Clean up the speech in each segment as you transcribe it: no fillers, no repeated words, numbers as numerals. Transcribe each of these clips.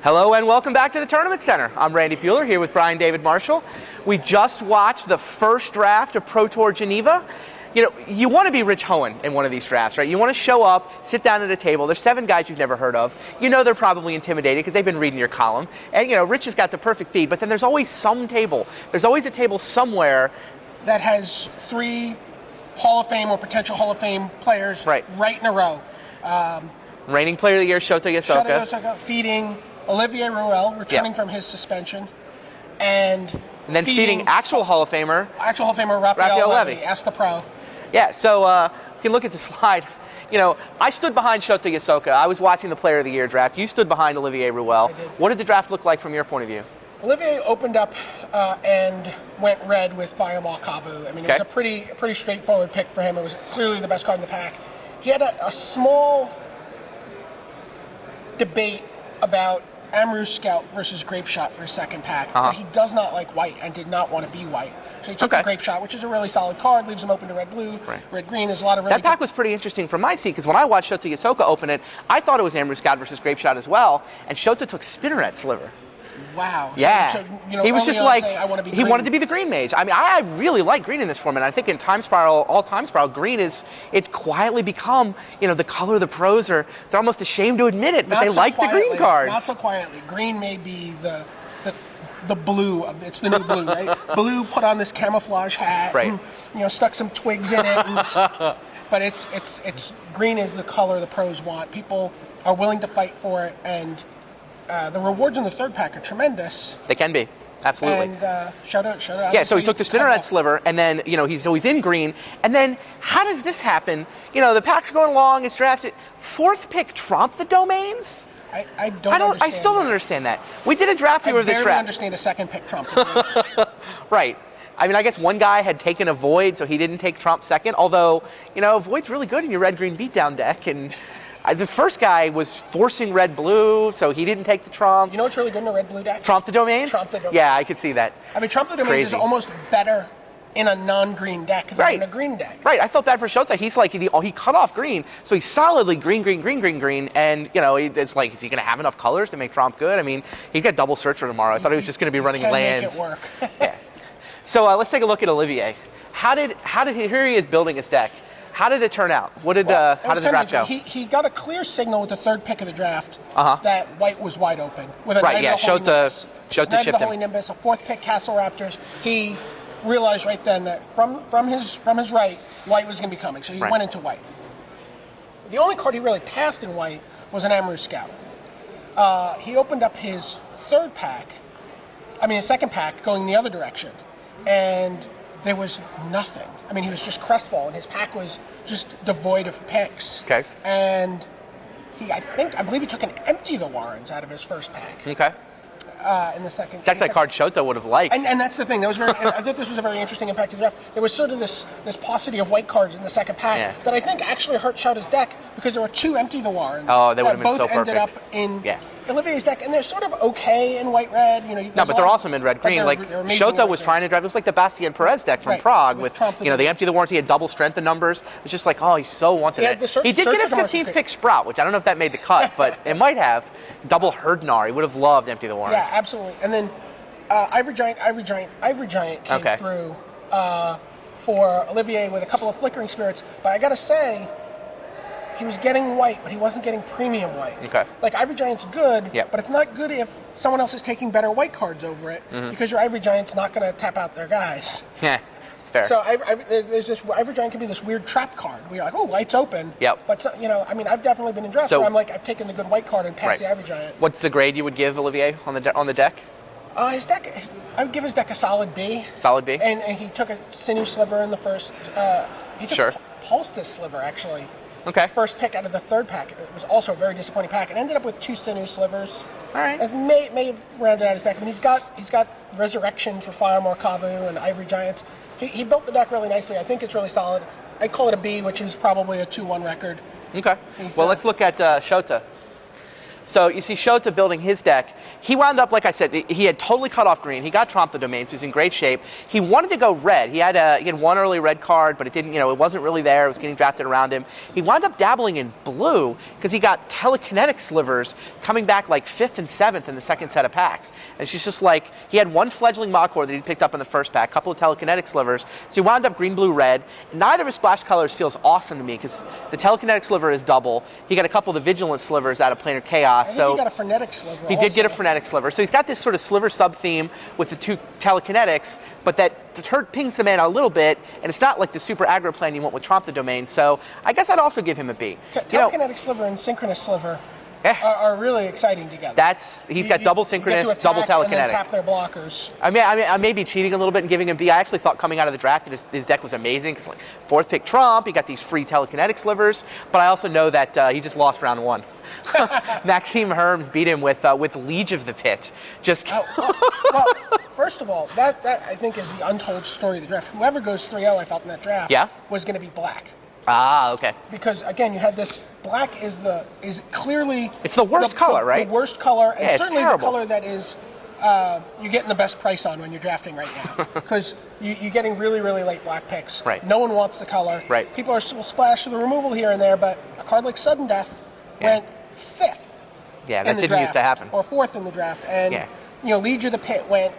Hello and welcome back to the Tournament Center. I'm Randy Buehler here with Brian David Marshall. We just watched the first draft of Pro Tour Geneva. You know, you want to be Rich Hohen in one of these drafts, right? You want to show up, sit down at a table. There's 7 guys you've never heard of. You know they're probably intimidated because they've been reading your column. And, you know, Rich has got the perfect feed. But then there's always some table. There's always a table somewhere that has 3 Hall of Fame or potential Hall of Fame players right in a row. Reigning Player of the Year, Shouta Yasooka, feeding Olivier Ruel, returning from his suspension, and then feeding actual Hall of Famer Raphael Levy. Ask the pro. Yeah, so you can look at the slide. You know, I stood behind Shouta Yasooka. I was watching the Player of the Year draft. You stood behind Olivier Ruel. What did the draft look like from your point of view? Olivier opened up and went red with Famer Raphael Levy. I mean, it was a pretty straightforward pick for him. It was clearly the best card in the pack. He had a small debate about Amaru Scout versus Grape Shot for his second pack, but he does not like white and did not want to be white. So he took the Grape Shot, which is a really solid card, leaves him open to red-blue, red-green. There's a lot of really That pack was pretty interesting from my seat, because when I watched Shouta Yasooka open it, I thought it was Amaru Scout versus Grape Shot as well, and Shouta took Spinneret Sliver. Wow. Yeah. So he was just like, he wanted to be the green mage. I mean, I really like green in this format. I think in Time Spiral, all Time Spiral, green it's quietly become, you know, the color of the pros they're almost ashamed to admit it, but they like the green cards. Not so quietly. Green may be the blue it's the new blue, right? Blue put on this camouflage hat, and, you know, stuck some twigs in it, but it's green is the color the pros want. People are willing to fight for it, and the rewards in the third pack are tremendous. They can be, absolutely. And Shouta. Yeah, so he took the Spinneret Sliver, and then, you know, he's in green. And then, how does this happen? You know, the pack's going along, it's drafted. 4th pick, trump the domains? I still don't understand that. We did a draft view of this draft. I barely understand a 2nd pick trump the domains. Right. I mean, I guess one guy had taken a Void, so he didn't take Trump 2nd. Although, you know, Void's really good in your red-green beatdown deck, and the first guy was forcing red-blue, so he didn't take the Trump. You know what's really good in a red-blue deck? Trump the domains? Trump the domains. Yeah, I could see that. I mean, Trump the domains is almost better in a non-green deck than in a green deck. Right, I felt bad for Shouta. He's like, he cut off green, so he's solidly green, and, you know, it's like, is he going to have enough colors to make Trump good? I mean, he's got double search for tomorrow. I thought he was just going to be running lands. Make it work. Yeah. So let's take a look at Olivier. How did here he is building his deck. How did it turn out? How did the draft go? He got a clear signal with the 3rd pick of the draft that white was wide open. With a Shouta shipped him. Holy Nimbus, a 4th pick Castle Raptors. He realized right then that from his right, white was going to be coming. So he went into white. The only card he really passed in white was an Amaru Scout. He opened up his 2nd pack going the other direction. And there was nothing. I mean, he was just crestfallen. His pack was just devoid of picks. Okay. And I believe he took an Empty the Warrens out of his first pack. Okay. In the second. That's that card Shouta would have liked. And that's the thing. I thought this was a very interesting impact to the draft. There was sort of this paucity of white cards in the second pack that I think actually hurt Shouta's deck because there were 2 Empty the Warrens. Oh, they would have been so perfect. Both ended up in Olivier's deck, and they're sort of okay in white-red. You know, no, but they're awesome in red-green. Like, Shouta was trying to drive, it was like the Bastien Perez deck from Prague with you know, the Empty the Warrens. He had double strength in numbers. It was just like, oh, he so wanted it. He did get a 15th pick Sprout, which I don't know if that made the cut, but it might have. Double Herdnar. He would have loved Empty the Warrens. Yeah, absolutely. And then Ivory Giant came through for Olivier with a couple of Flickering Spirits. But I got to say, he was getting white, but he wasn't getting premium white. Okay. Like, Ivory Giant's good, but it's not good if someone else is taking better white cards over it, because your Ivory Giant's not going to tap out their guys. Yeah, fair. So there's this, Ivory Giant can be this weird trap card where you're like, oh, white's open. Yep. But, you know, I mean, I've definitely been in drafts where I'm like, I've taken the good white card and passed the Ivory Giant. What's the grade you would give Olivier on the deck? His deck, I would give his deck a solid B. Solid B? And he took a Sinew Sliver in the first. He took Poultice Sliver, actually. Okay. First pick out of the 3rd pack. It was also a very disappointing pack. It ended up with 2 Sinew Slivers. All right. It may have rounded out his deck. I mean, he's got Resurrection for Famer Raphael and Ivory Giants. He built the deck really nicely. I think it's really solid. I call it a B, which is probably a 2-1 record. Okay. Well, let's look at Shouta. So you see Shouta building his deck. He wound up, like I said, he had totally cut off green. He got trumped the domain, so he's in great shape. He wanted to go red. He had one early red card, but it didn't, it wasn't really there. It was getting drafted around him. He wound up dabbling in blue because he got telekinetic slivers coming back like 5th and 7th in the second set of packs. And she's just like, he had one fledgling Mach-Core that he picked up in the first pack, a couple of telekinetic slivers. So he wound up green, blue, red. Neither of his splash colors feels awesome to me because the telekinetic sliver is double. He got a couple of the vigilant slivers out of Planar Chaos. I think he got a frenetic sliver. He did get a frenetic sliver. So he's got this sort of sliver sub-theme with the 2 telekinetics, but that pings the mana a little bit, and it's not like the super aggro plan you want with Tromp the Domain. So I guess I'd also give him a B. Telekinetic sliver and synchronous sliver are really exciting together. He's got double synchronous, double telekinetic. And then tap their blockers. I may be cheating a little bit and giving him B. I actually thought coming out of the draft that his deck was amazing. Because 4th pick Trump, he got these free telekinetic slivers, but I also know that he just lost round 1. Maxime Herms beat him with Liege of the Pit. Well, first of all, that I think is the untold story of the draft. Whoever goes 3-0, I felt in that draft, was going to be black. Ah, okay. Because again, you had this black is clearly it's the worst color, right? The worst color, and certainly the color that is you're getting the best price on when you're drafting right now. Because you're getting really, really late black picks. Right. No one wants the color. Right. People will splash the removal here and there, but a card like Sudden Death went 5th. Yeah, that didn't used to happen. Or 4th in the draft, and Liege of the Pit went.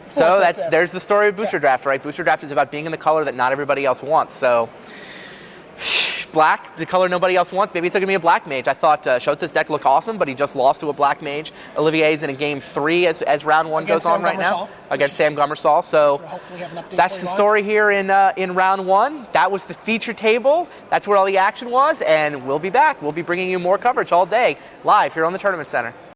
So there's the story of Booster Draft, right? Booster Draft is about being in the color that not everybody else wants. So black, the color nobody else wants. Maybe it's going to be a black mage. I thought Shota's deck looked awesome, but he just lost to a black mage. Olivier's in a game 3 as round 1 goes on right now against Sam Gummersall. So that's the story here in round 1. That was the feature table. That's where all the action was, and we'll be back. We'll be bringing you more coverage all day live here on the Tournament Center.